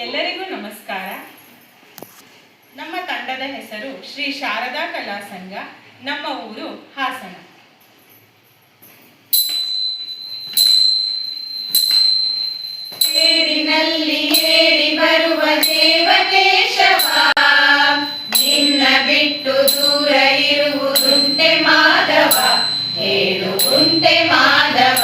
ಎಲ್ಲರಿಗೂ ನಮಸ್ಕಾರ. ನಮ್ಮ ತಂಡದ ಹೆಸರು ಶ್ರೀ ಶಾರದಾ ಕಲಾ ಸಂಘ. ನಮ್ಮ ಊರು ಹಾಸನ. ತೇರಿನಲ್ಲಿ ಏರಿ ಬರುವ ದೇವಕೇಶವ, ನಿನ್ನ ಬಿಟ್ಟು ದೂರ ಇರುವುದುಂಟೆ ಮಾಧವ, ಹೇಳು ಉಂಟೆ ಮಾಧವ.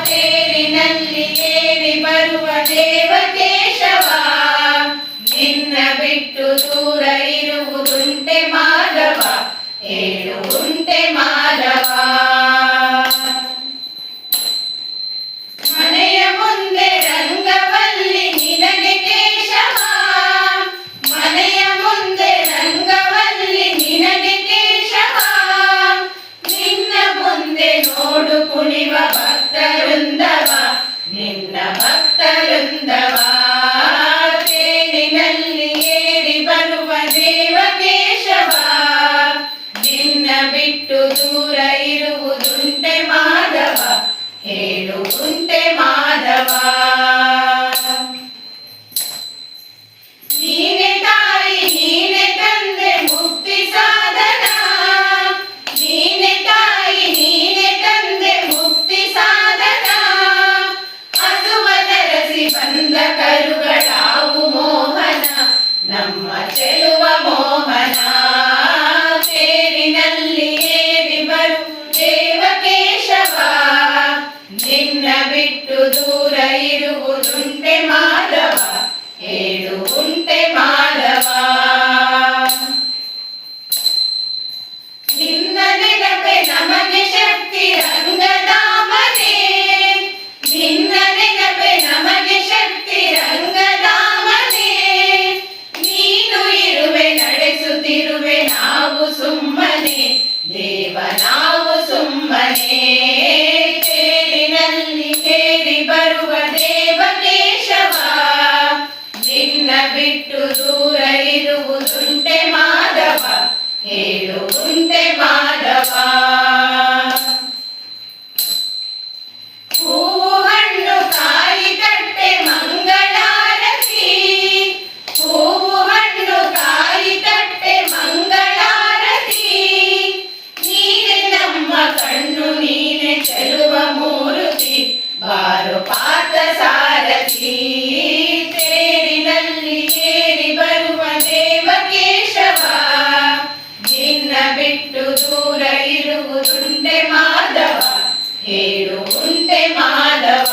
ತೇರಿನಲ್ಲಿ ಏರಿ ಬರುವ ದೇವಕೇಶವ, ನಿನ್ನ ಬಿಟ್ಟು ದೂರ ಇರುವುದುಂಟೆ ಮಾಧವ, ಹೇಳು ಉಂಟೆ ಮಾಧವ. ಮನೆಯ ಮುಂದೆ ರಂಗವಲ್ಲಿ ನಿನಗೆ ಕೇಶವ, ಮನೆಯ ಮುಂದೆ ರಂಗವಲ್ಲಿ ನಿನಗೆ ಕೇಶವ, ನಿನ್ನ ಮುಂದೆ ನೋಡು ಕುಣಿವ ಭಕ್ತವೃಂದವ, ನಿನ್ನ ಭಕ್ತವೃಂದವ. ತೇರಿನಲ್ಲಿ ಏರಿ ಬರುವ ದೇವಕೇಶವ, ನಿನ್ನ ಬಿಟ್ಟು ದೂರ ಇರುವುದುಂಟೆ ಮಾಧವ, ಹೇಳು ಉಂಟೆ ಮಾಧವ. ನೀನೆ ತಾಯಿ ನೀನೆ ತಂದೆ ಮುಕ್ತಿ ಸಾಧನ, ನೀನೆ ತಾಯಿ ನೀನೆ ತಂದೆ ಮುಕ್ತಿ ಸಾಧನ. ಹಸುವನರಸಿ ಬಂದ ಕರುಗಳಾವು ಮೋಹನ, ನಮ್ಮ ಚೆಲುವ ಮೋಹನ. ತೇರಿನಲ್ಲಿ ಏರಿ ಬರು ದೇವಕೇಶವ, ನಿನ್ನ ಬಿಟ್ಟು ದೂರ ಇರುವುದುಂಟೆ ಮಾಧವ, ಹೇಳು ಉಂಟೆ ಮಾಧವ. ನಿನ್ನ ನೆನಪೆ ನಮಗೆ ಶಕ್ತಿ ರಂಗಧಾಮನೆ, ನಿನ್ನ ನೆನಪೆ ನಮಗೆ ಶಕ್ತಿ ರಂಗಧಾಮನೆ. ನೀನು ಇರುವೆ ನಡೆಸುತ್ತಿರುವೆ ನಾವು ಸುಮ್ಮನೆ, ದೇವ ನಾವು ಸುಮ್ಮನೆ. ತೇರಿನಲ್ಲಿ ಏರಿ ಬರುವ ದೇವಕೇಶವ, ನಿನ್ನ ಬಿಟ್ಟು ದೂರ ಇರುವುದುಂಟೆ ಮಾಧವ, ಹೇಳು ಉಂಟೆ ಮಾಧವ. ಹೂವು ಹಣ್ಣು ಕಾಯಿ ತಟ್ಟೆ ಮಂಗಳಾರತಿ, ಹೂವು ಹಣ್ಣು ಕಾಯಿ ತಟ್ಟೆ ಮಂಗಳಾರತಿ. ನೀನೆ ನಮ್ಮ ಕಣ್ಣು ನೀನೆ ಚೆಲುವ ಮೂರುತಿ, ಬಾರು ಪಾತ ಸಾರಥಿ. ತೇರಿನಲ್ಲಿ ಏರಿ ಬರುವ ದೇವಕೇಶವ, ನಿನ್ನ ಬಿಟ್ಟು ದೂರ ಇರುವುದುಂಟೆ ಮಾಧವ, ಹೇಳು ಉಂಟೆ ಮಾಧವ.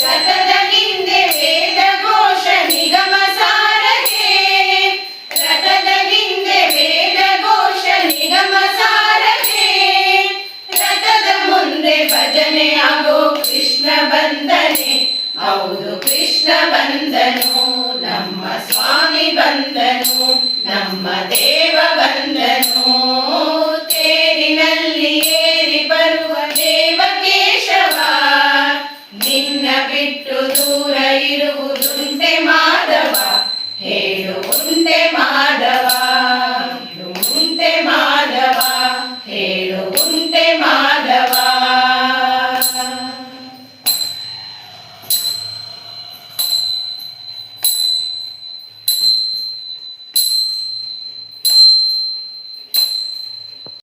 ರಥದ ಹಿಂದೆ ವೇದ ಘೋಷ ನಿಗಮ ಸಾರಗೆ, ರಥದ ಹಿಂದೆ ವೇದ ಘೋಷ ನಿಗಮ ಸಾರಗೆ. ರಥದ ಮುಂದೆ ಭಜನೆ ಆಗೋ ಕೃಷ್ಣ ಬಂದನೆ, ಹೌದು ಕೃಷ್ಣ ಬಂದನು. ನಮ್ಮ ಸ್ವಾಮಿ ಬಂದನು, ನಮ್ಮ ದೇವ ಬಂದನು.